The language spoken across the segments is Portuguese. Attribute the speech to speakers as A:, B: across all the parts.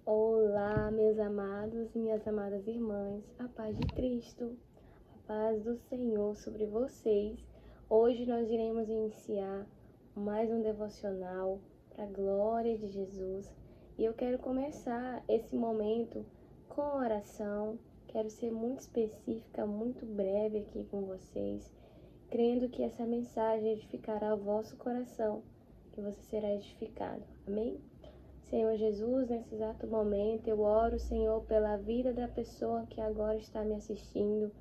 A: Olá, meus amados, minhas amadas irmãs, a paz de Cristo, a paz do Senhor sobre vocês. Hoje nós iremos iniciar mais um devocional para a glória de Jesus e eu quero começar esse momento com oração. Quero ser muito específica, muito breve aqui com vocês, crendo que essa mensagem edificará o vosso coração, que você será edificado. Amém? Senhor Jesus, nesse exato momento, eu oro, Senhor, pela vida da pessoa que agora está me assistindo.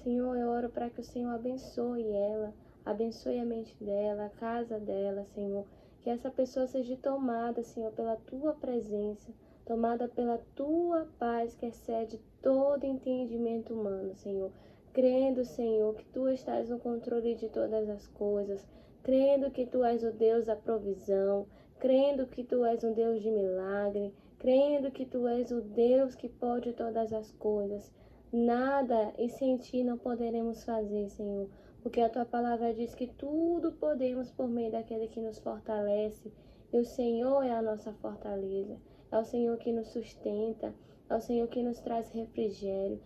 A: Senhor, eu oro para que o Senhor abençoe ela, abençoe a mente dela, a casa dela, Senhor. Que essa pessoa seja tomada, Senhor, pela Tua presença, tomada pela Tua paz que excede todo entendimento humano, Senhor. Crendo, Senhor, que Tu estás no controle de todas as coisas, crendo que Tu és o Deus da provisão, crendo que Tu és um Deus de milagre, crendo que Tu és o Deus que pode todas as coisas. Nada e sem Ti não poderemos fazer, Senhor, porque a Tua palavra diz que tudo podemos por meio daquele que nos fortalece, e o Senhor é a nossa fortaleza, é o Senhor que nos sustenta, é o Senhor que nos traz refrigério.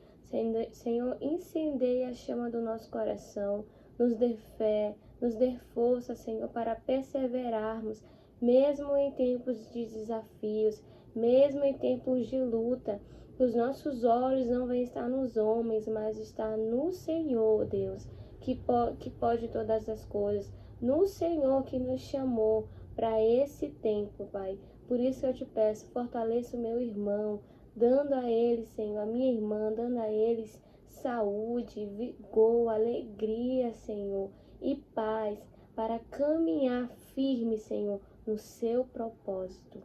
A: Senhor, incendeia a chama do nosso coração, nos dê fé, nos dê força, Senhor, para perseverarmos, mesmo em tempos de desafios, mesmo em tempos de luta. Os nossos olhos não vão estar nos homens, mas está no Senhor, Deus, que pode todas as coisas, no Senhor que nos chamou para esse tempo, Pai. Por isso eu te peço, fortaleça o meu irmão, dando a ele, Senhor, a minha irmã, dando a eles saúde, vigor, alegria, Senhor, e paz, para caminhar firme, Senhor, no seu propósito.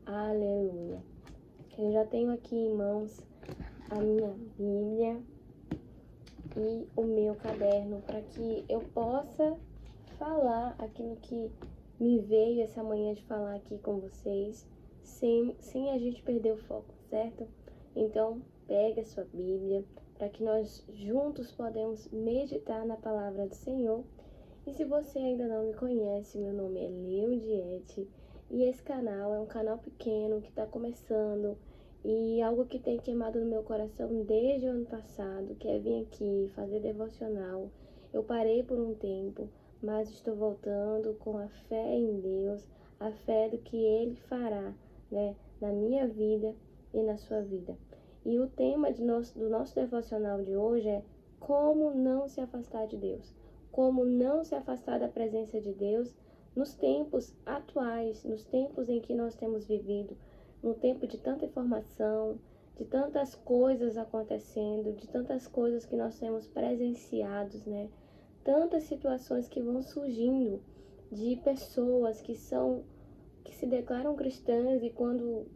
A: Aleluia. Eu já tenho aqui em mãos a minha Bíblia e o meu caderno para que eu possa falar aquilo que me veio essa manhã de falar aqui com vocês, sem a gente perder o foco, certo? Então, pega a sua Bíblia para que nós juntos podemos meditar na palavra do Senhor. E se você ainda não me conhece, meu nome é Leodiete e esse canal é um canal pequeno que está começando e algo que tem queimado no meu coração desde o ano passado, que é vir aqui fazer devocional. Eu parei por um tempo, mas estou voltando com a fé em Deus, a fé do que Ele fará, né, na minha vida e na sua vida. E o tema do nosso devocional de hoje é como não se afastar de Deus. Como não se afastar da presença de Deus nos tempos atuais, nos tempos em que nós temos vivido, no tempo de tanta informação, de tantas coisas acontecendo, de tantas coisas que nós temos presenciados, né? Tantas situações que vão surgindo de pessoas que se declaram cristãs e quando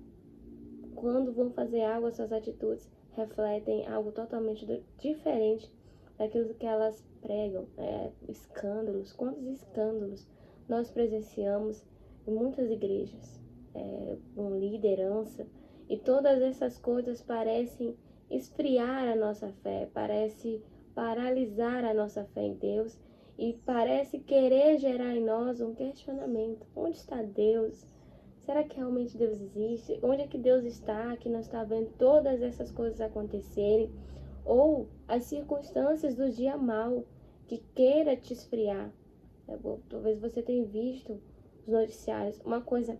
A: vão fazer algo, as suas atitudes refletem algo totalmente diferente daquilo que elas pregam. Escândalos, quantos escândalos nós presenciamos em muitas igrejas, com liderança, e todas essas coisas parecem esfriar a nossa fé, parece paralisar a nossa fé em Deus e parece querer gerar em nós um questionamento: onde está Deus? Será que realmente Deus existe? Onde é que Deus está, que não está vendo todas essas coisas acontecerem? Ou as circunstâncias do dia mal, que queira te esfriar. Talvez você tenha visto os noticiários. Uma coisa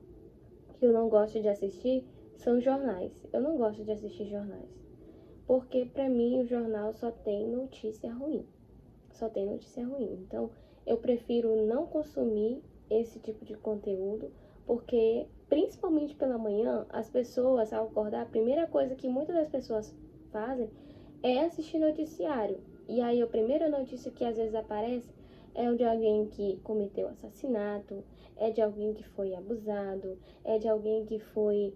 A: que eu não gosto de assistir são jornais. Eu não gosto de assistir jornais, porque para mim o jornal só tem notícia ruim. Só tem notícia ruim. Então, eu prefiro não consumir esse tipo de conteúdo, porque, principalmente pela manhã, as pessoas, ao acordar, a primeira coisa que muitas das pessoas fazem é assistir noticiário. E aí, a primeira notícia que às vezes aparece é de alguém que cometeu assassinato, é de alguém que foi abusado, é de alguém que foi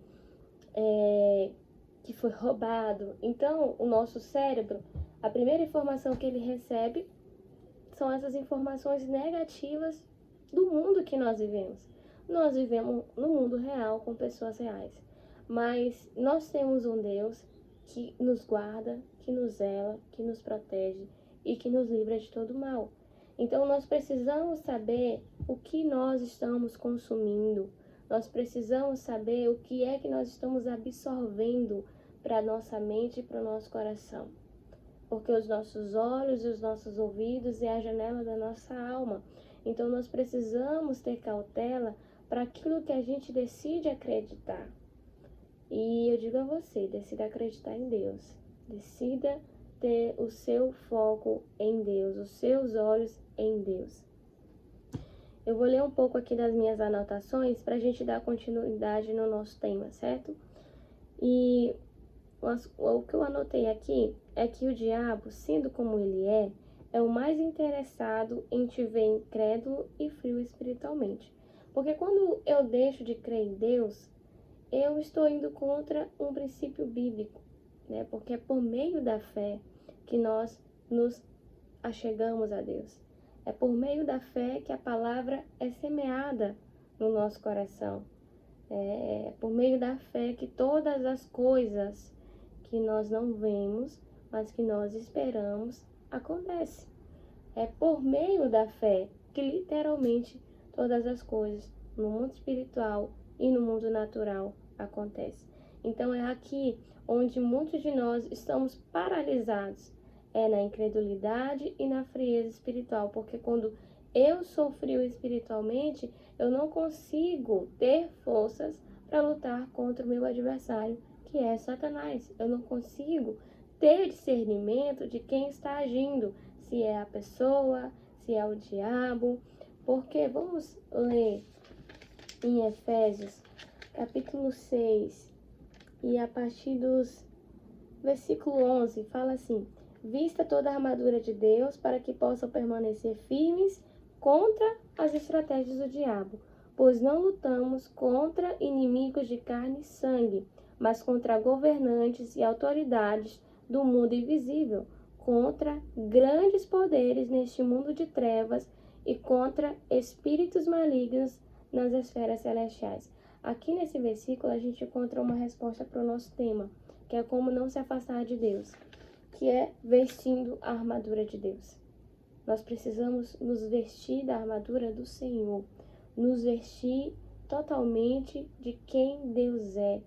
A: roubado. Então, o nosso cérebro, a primeira informação que ele recebe são essas informações negativas do mundo que nós vivemos. Nós vivemos no mundo real com pessoas reais, mas nós temos um Deus que nos guarda, que nos zela, que nos protege e que nos livra de todo mal. Então nós precisamos saber o que nós estamos consumindo, Nós precisamos saber o que é que nós estamos absorvendo para a nossa mente e para o nosso coração. Porque os nossos olhos e os nossos ouvidos é a janela da nossa alma. Então nós precisamos ter cautela para aquilo que a gente decide acreditar. E eu digo a você, decida acreditar em Deus. Decida ter o seu foco em Deus, os seus olhos em Deus. Eu vou ler um pouco aqui das minhas anotações para a gente dar continuidade no nosso tema, certo? E o que eu anotei aqui é que o diabo, sendo como ele é o mais interessado em te ver incrédulo e frio espiritualmente. Porque quando eu deixo de crer em Deus, eu estou indo contra um princípio bíblico, né? Porque é por meio da fé que nós nos achegamos a Deus. É por meio da fé que a palavra é semeada no nosso coração. É por meio da fé que todas as coisas que nós não vemos, mas que nós esperamos, acontecem. É por meio da fé que literalmente todas as coisas no mundo espiritual e no mundo natural acontecem. Então é aqui onde muitos de nós estamos paralisados, é na incredulidade e na frieza espiritual, porque quando eu sou frio espiritualmente, eu não consigo ter forças para lutar contra o meu adversário, que é Satanás. Eu não consigo ter discernimento de quem está agindo, se é a pessoa, se é o diabo, porque vamos ler em Efésios, capítulo 6, e a partir dos versículo 11, fala assim: vista toda a armadura de Deus para que possam permanecer firmes contra as estratégias do diabo, pois não lutamos contra inimigos de carne e sangue, mas contra governantes e autoridades do mundo invisível, contra grandes poderes neste mundo de trevas e contra espíritos malignos nas esferas celestiais. Aqui nesse versículo a gente encontra uma resposta para o nosso tema, que é como não se afastar de Deus, que é vestindo a armadura de Deus. Nós precisamos nos vestir da armadura do Senhor, nos vestir totalmente de quem Deus é,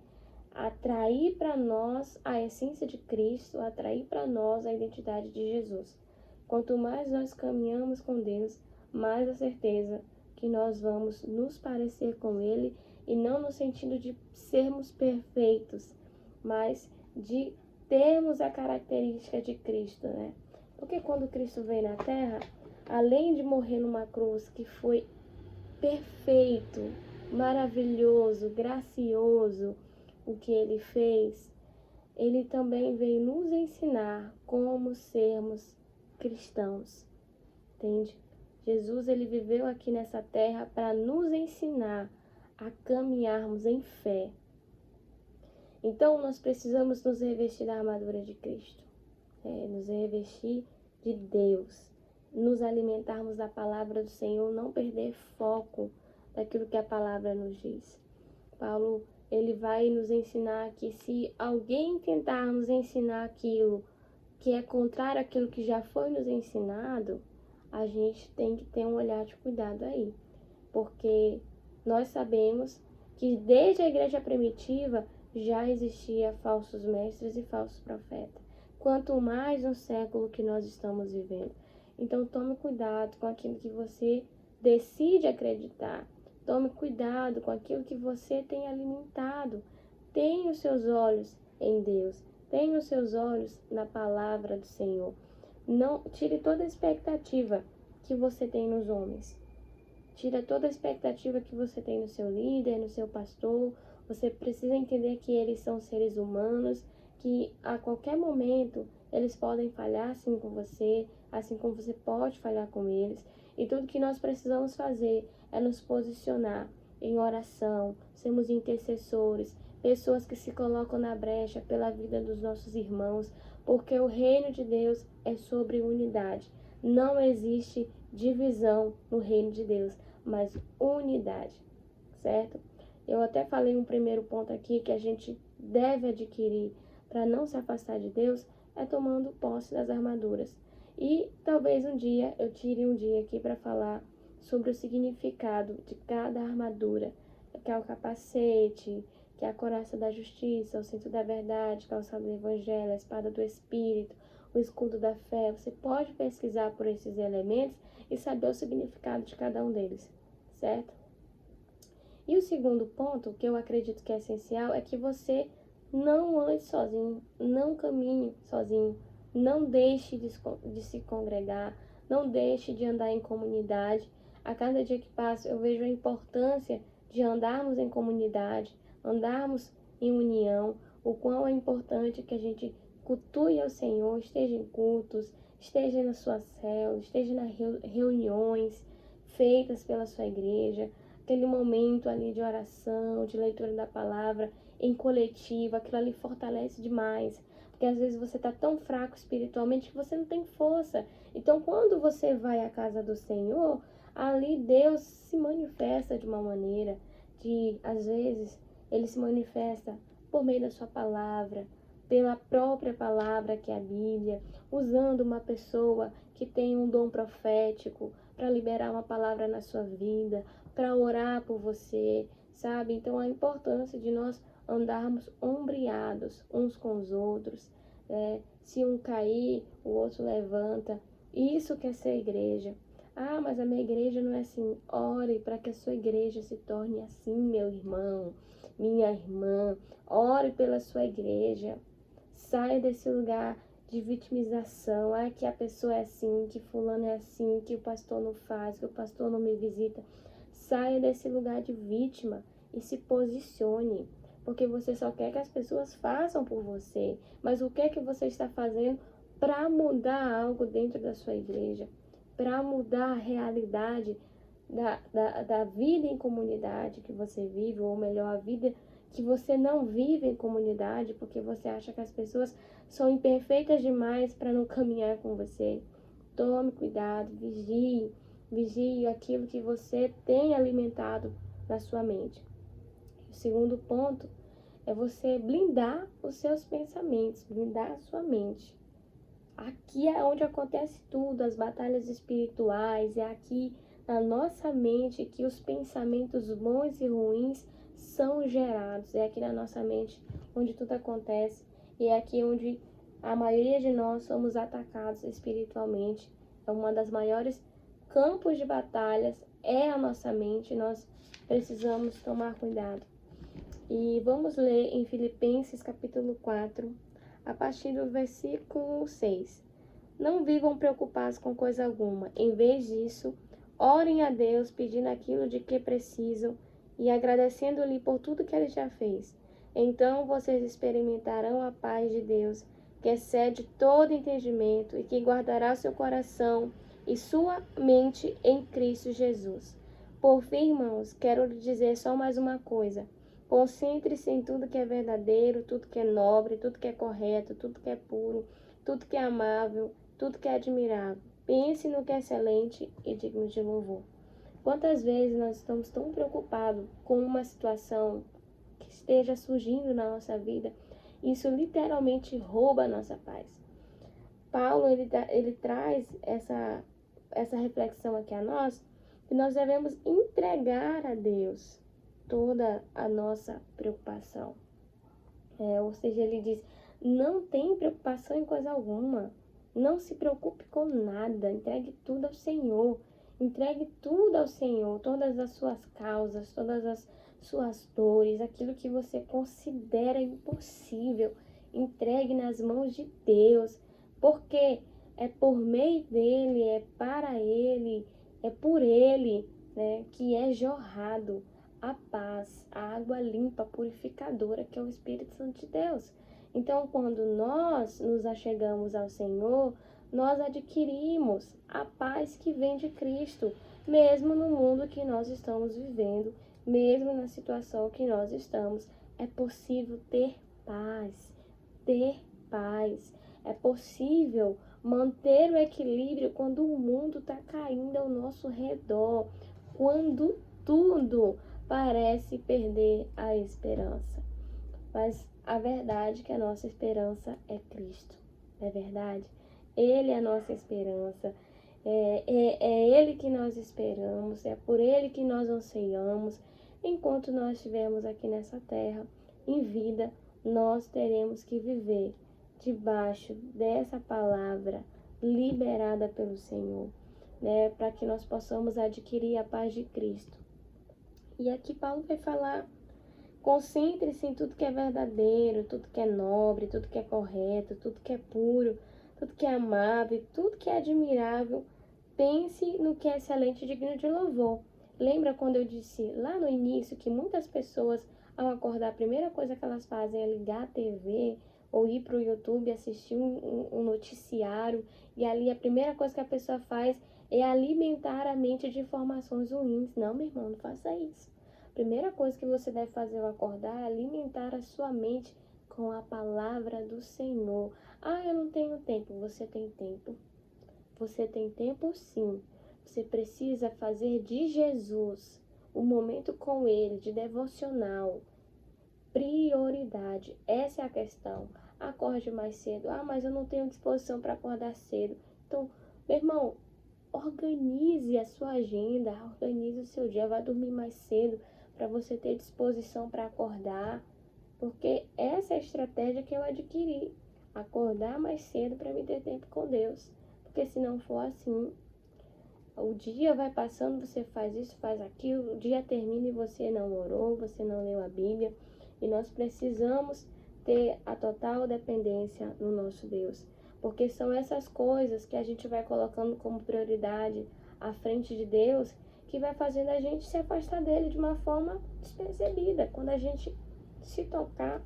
A: atrair para nós a essência de Cristo, atrair para nós a identidade de Jesus. Quanto mais nós caminhamos com Deus, mais a certeza que nós vamos nos parecer com Ele, e não no sentido de sermos perfeitos, mas de termos a característica de Cristo, né? Porque quando Cristo veio na Terra, além de morrer numa cruz que foi perfeito, maravilhoso, gracioso, o que Ele fez, Ele também veio nos ensinar como sermos cristãos, entende? Jesus, Ele viveu aqui nessa terra para nos ensinar a caminharmos em fé. Então, nós precisamos nos revestir da armadura de Cristo, nos revestir de Deus, nos alimentarmos da palavra do Senhor, não perder foco daquilo que a palavra nos diz. Paulo, ele vai nos ensinar que se alguém tentar nos ensinar aquilo que é contrário àquilo que já foi nos ensinado, a gente tem que ter um olhar de cuidado aí, porque nós sabemos que desde a igreja primitiva já existia falsos mestres e falsos profetas, quanto mais no século que nós estamos vivendo. Então tome cuidado com aquilo que você decide acreditar, tome cuidado com aquilo que você tem alimentado. Tenha os seus olhos em Deus, tenha os seus olhos na palavra do Senhor. Não tire toda a expectativa que você tem nos homens. Tira toda a expectativa que você tem no seu líder, no seu pastor. Você precisa entender que eles são seres humanos, que a qualquer momento eles podem falhar assim com você, assim como você pode falhar com eles. E tudo que nós precisamos fazer é nos posicionar em oração, sermos intercessores, pessoas que se colocam na brecha pela vida dos nossos irmãos, porque o reino de Deus é sobre unidade. Não existe divisão no reino de Deus, mas unidade, certo? Eu até falei um primeiro ponto aqui que a gente deve adquirir para não se afastar de Deus, é tomando posse das armaduras. E talvez um dia eu tire um dia aqui para falar sobre o significado de cada armadura. que é o capacete, que é a couraça da justiça, o cinto da verdade, calçado do evangelho, a espada do espírito, o escudo da fé. Você pode pesquisar por esses elementos e saber o significado de cada um deles, certo? E o segundo ponto, que eu acredito que é essencial, é que você não ande sozinho, não caminhe sozinho, não deixe de se congregar, não deixe de andar em comunidade. A cada dia que passa, eu vejo a importância de andarmos em comunidade, andarmos em união, o quão é importante que a gente cultue ao Senhor, esteja em cultos, esteja na sua célula, esteja nas reuniões feitas pela sua igreja, aquele momento ali de oração, de leitura da palavra em coletivo, aquilo ali fortalece demais. Porque às vezes você está tão fraco espiritualmente que você não tem força. Então, quando você vai à casa do Senhor, ali Deus se manifesta de uma maneira às vezes, Ele se manifesta por meio da sua palavra, pela própria palavra que é a Bíblia, usando uma pessoa que tem um dom profético para liberar uma palavra na sua vida, para orar por você, sabe? Então, a importância de nós andarmos ombreados uns com os outros. Se um cair, o outro levanta. Isso que é ser igreja. Ah, mas a minha igreja não é assim. Ore para que a sua igreja se torne assim, meu irmão, minha irmã. Ore pela sua igreja. Saia desse lugar de vitimização. Ah, que a pessoa é assim, que fulano é assim, que o pastor não faz, que o pastor não me visita. Saia desse lugar de vítima e se posicione. Porque você só quer que as pessoas façam por você. Mas o que é que você está fazendo para mudar algo dentro da sua igreja? Para mudar a realidade da vida em comunidade que você vive, ou melhor, a vida que você não vive em comunidade, porque você acha que as pessoas são imperfeitas demais para não caminhar com você. Tome cuidado, vigie aquilo que você tem alimentado na sua mente. O segundo ponto é você blindar os seus pensamentos, blindar a sua mente. Aqui é onde acontece tudo, as batalhas espirituais, é aqui na nossa mente que os pensamentos bons e ruins são gerados. É aqui na nossa mente onde tudo acontece e é aqui onde a maioria de nós somos atacados espiritualmente. É uma das maiores campos de batalhas, é a nossa mente, nós precisamos tomar cuidado. E vamos ler em Filipenses capítulo 4, a partir do versículo 6. Não vivam preocupados com coisa alguma. Em vez disso, orem a Deus pedindo aquilo de que precisam e agradecendo-lhe por tudo que Ele já fez. Então vocês experimentarão a paz de Deus, que excede todo entendimento e que guardará seu coração e sua mente em Cristo Jesus. Por fim, irmãos, quero lhe dizer só mais uma coisa. Concentre-se em tudo que é verdadeiro, tudo que é nobre, tudo que é correto, tudo que é puro, tudo que é amável, tudo que é admirável. Pense no que é excelente e digno de louvor. Quantas vezes nós estamos tão preocupados com uma situação que esteja surgindo na nossa vida, isso literalmente rouba a nossa paz. Paulo, ele traz essa reflexão aqui a nós, que nós devemos entregar a Deus toda a nossa preocupação. Ou seja, ele diz, não tem preocupação em coisa alguma. Não se preocupe com nada, entregue tudo ao Senhor. Entregue tudo ao Senhor, todas as suas causas, todas as suas dores, aquilo que você considera impossível. Entregue nas mãos de Deus, porque é por meio dele, é para ele, é por ele, né, que é jorrado a paz, a água limpa, purificadora, que é o Espírito Santo de Deus. Então, quando nós nos achegamos ao Senhor, nós adquirimos a paz que vem de Cristo, mesmo no mundo que nós estamos vivendo, mesmo na situação que nós estamos. É possível ter paz, ter paz. É possível manter o equilíbrio quando o mundo está caindo ao nosso redor, quando tudo parece perder a esperança. Mas a verdade é que a nossa esperança é Cristo, não é verdade? Ele é a nossa esperança, é Ele que nós esperamos, é por Ele que nós anseiamos, enquanto nós estivermos aqui nessa terra, em vida, nós teremos que viver debaixo dessa palavra liberada pelo Senhor, né, para que nós possamos adquirir a paz de Cristo. E aqui Paulo vai falar: concentre-se em tudo que é verdadeiro, tudo que é nobre, tudo que é correto, tudo que é puro, tudo que é amável, tudo que é admirável. Pense no que é excelente e digno de louvor. Lembra quando eu disse lá no início que muitas pessoas, ao acordar, a primeira coisa que elas fazem é ligar a TV ou ir para o YouTube assistir um noticiário, e ali a primeira coisa que a pessoa faz é alimentar a mente de informações ruins. Não, meu irmão, não faça isso. A primeira coisa que você deve fazer ao acordar é alimentar a sua mente com a palavra do Senhor. Ah, eu não tenho tempo. Você tem tempo. Você tem tempo, sim. Você precisa fazer de Jesus o momento com Ele, de devocional, prioridade. Essa é a questão. Acorde mais cedo. Ah, mas eu não tenho disposição para acordar cedo. Então, meu irmão, organize a sua agenda, organize o seu dia. Vai dormir mais cedo para você ter disposição para acordar. Porque essa é a estratégia que eu adquiri. Acordar mais cedo para me ter tempo com Deus. Porque se não for assim, o dia vai passando, você faz isso, faz aquilo, o dia termina e você não orou, você não leu a Bíblia. E nós precisamos ter a total dependência no nosso Deus. Porque são essas coisas que a gente vai colocando como prioridade à frente de Deus que vai fazendo a gente se afastar dele de uma forma despercebida. Quando a gente se tocar,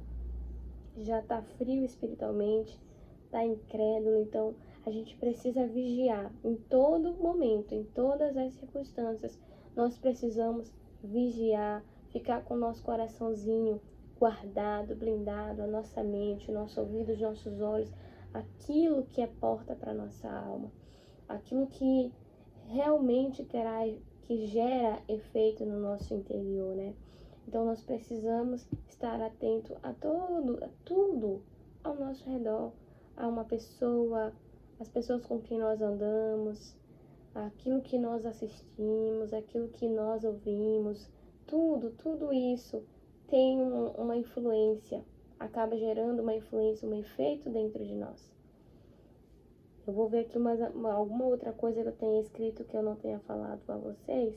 A: já está frio espiritualmente, está incrédulo. Então a gente precisa vigiar em todo momento, em todas as circunstâncias. Nós precisamos vigiar, ficar com o nosso coraçãozinho guardado, blindado, a nossa mente, o nosso ouvido, os nossos olhos, aquilo que é porta para a nossa alma, aquilo que realmente terá, que gera efeito no nosso interior, né? Então nós precisamos estar atento a tudo ao nosso redor, a uma pessoa, as pessoas com quem nós andamos, aquilo que nós assistimos, aquilo que nós ouvimos, tudo isso tem uma influência, acaba gerando uma influência, um efeito dentro de nós. Eu vou ver aqui alguma outra coisa que eu tenha escrito que eu não tenha falado para vocês.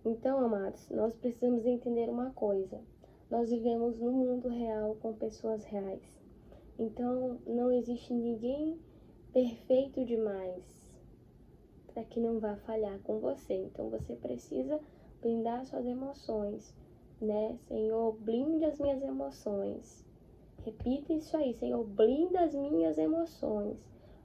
A: Então, amados, nós precisamos entender uma coisa. Nós vivemos no mundo real com pessoas reais. Então, não existe ninguém perfeito demais para que não vá falhar com você. Então, você precisa blindar suas emoções, né? Senhor, blinde as minhas emoções. Repita isso aí, Senhor, blinda as minhas emoções.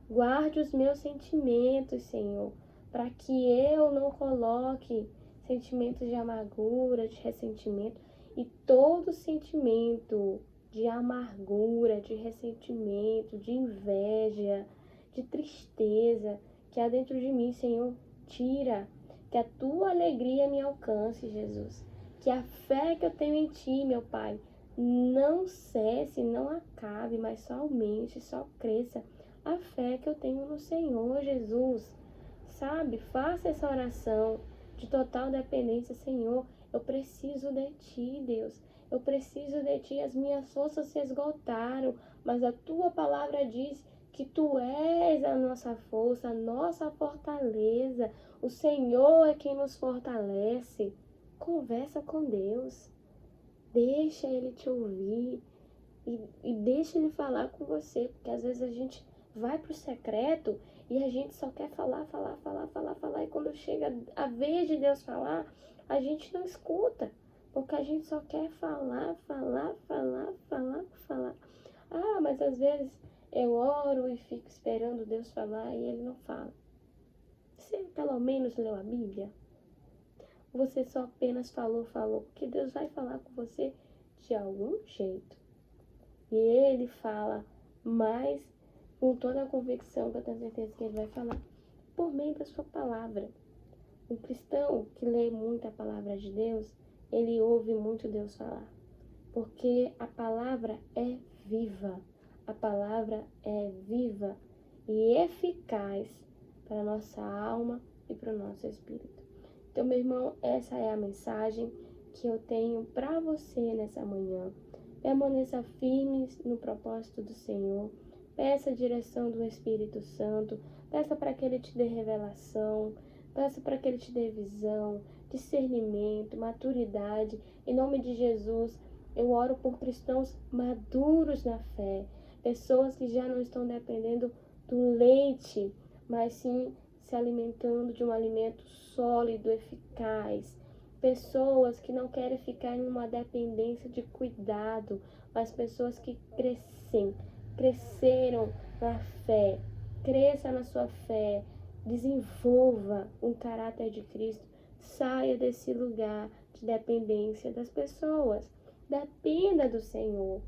A: Guarde os meus sentimentos, Senhor, para que eu não coloque sentimentos de amargura, de ressentimento, e todo sentimento de amargura, de ressentimento, de inveja, de tristeza que há dentro de mim, Senhor, tira. Que a tua alegria me alcance, Jesus. Que a fé que eu tenho em ti, meu Pai, não cesse, não acabe, mas só aumente, só cresça a fé que eu tenho no Senhor Jesus. Sabe, faça essa oração de total dependência. Senhor, eu preciso de ti, Deus. Eu preciso de ti, as minhas forças se esgotaram, mas a tua palavra diz que tu és a nossa força, a nossa fortaleza. O Senhor é quem nos fortalece. Conversa com Deus. Deixa Ele te ouvir e deixa Ele falar com você, porque às vezes a gente vai pro secreto e a gente só quer falar, e quando chega a vez de Deus falar, a gente não escuta, porque a gente só quer falar. Ah, mas às vezes eu oro e fico esperando Deus falar e Ele não fala. Você pelo menos leu a Bíblia? Você só apenas falou, porque Deus vai falar com você de algum jeito. E Ele fala mais com toda a convicção, que eu tenho certeza que Ele vai falar, por meio da sua palavra. Um cristão que lê muito a palavra de Deus, ele ouve muito Deus falar. Porque a palavra é viva. A palavra é viva e eficaz para a nossa alma e para o nosso espírito. Então, meu irmão, essa é a mensagem que eu tenho para você nessa manhã. Permaneça firme no propósito do Senhor. Peça a direção do Espírito Santo. Peça para que Ele te dê revelação. Peça para que Ele te dê visão, discernimento, maturidade. Em nome de Jesus, eu oro por cristãos maduros na fé. Pessoas que já não estão dependendo do leite, mas sim se alimentando de um alimento sólido, eficaz. Pessoas que não querem ficar em uma dependência de cuidado, mas pessoas que cresceram na fé. Cresça na sua fé, desenvolva um caráter de Cristo. Saia desse lugar de dependência das pessoas. Dependa do Senhor.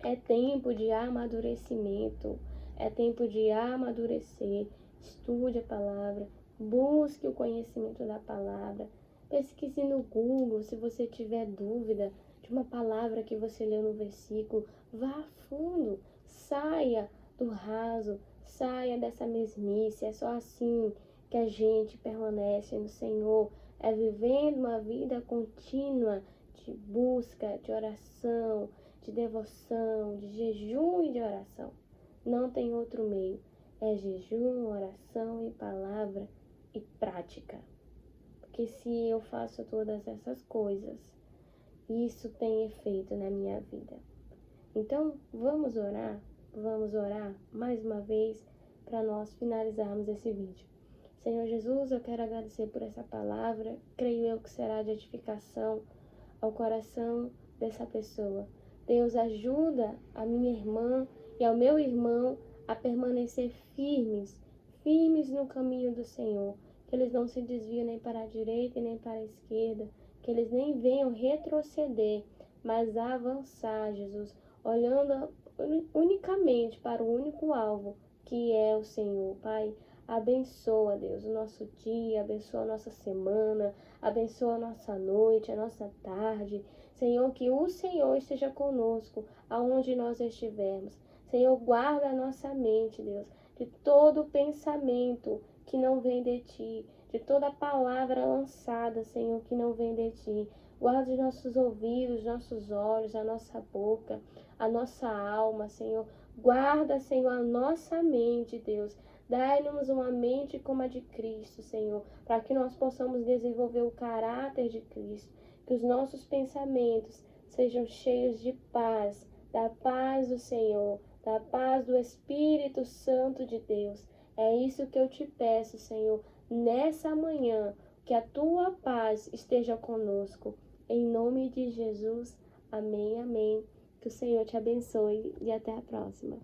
A: É tempo de amadurecimento. É tempo de amadurecer. Estude a palavra. Busque o conhecimento da palavra. Pesquise no Google se você tiver dúvida de uma palavra que você leu no versículo. Vá a fundo. Saia do raso. Saia dessa mesmice. É só assim que a gente permanece no Senhor. É vivendo uma vida contínua de busca, de oração, de devoção, de jejum e de oração. Não tem outro meio. É jejum, oração e palavra e prática. Porque se eu faço todas essas coisas, isso tem efeito na minha vida. Então, vamos orar mais uma vez para nós finalizarmos esse vídeo. Senhor Jesus, eu quero agradecer por essa palavra. Creio eu que será de edificação ao coração dessa pessoa. Deus, ajuda a minha irmã e ao meu irmão a permanecer firmes no caminho do Senhor. Que eles não se desviem nem para a direita e nem para a esquerda. Que eles nem venham retroceder, mas avançar, Jesus, olhando unicamente para o único alvo, que é o Senhor. Pai, abençoa, Deus, o nosso dia, abençoa a nossa semana, abençoa a nossa noite, a nossa tarde. Senhor, que o Senhor esteja conosco aonde nós estivermos. Senhor, guarda a nossa mente, Deus, de todo pensamento que não vem de Ti, de toda palavra lançada, Senhor, que não vem de Ti. Guarda os nossos ouvidos, nossos olhos, a nossa boca, a nossa alma, Senhor. Guarda, Senhor, a nossa mente, Deus. Dai-nos uma mente como a de Cristo, Senhor, para que nós possamos desenvolver o caráter de Cristo. Que os nossos pensamentos sejam cheios de paz, da paz do Senhor, da paz do Espírito Santo de Deus. É isso que eu te peço, Senhor, nessa manhã, que a tua paz esteja conosco. Em nome de Jesus, amém, amém. Que o Senhor te abençoe e até a próxima.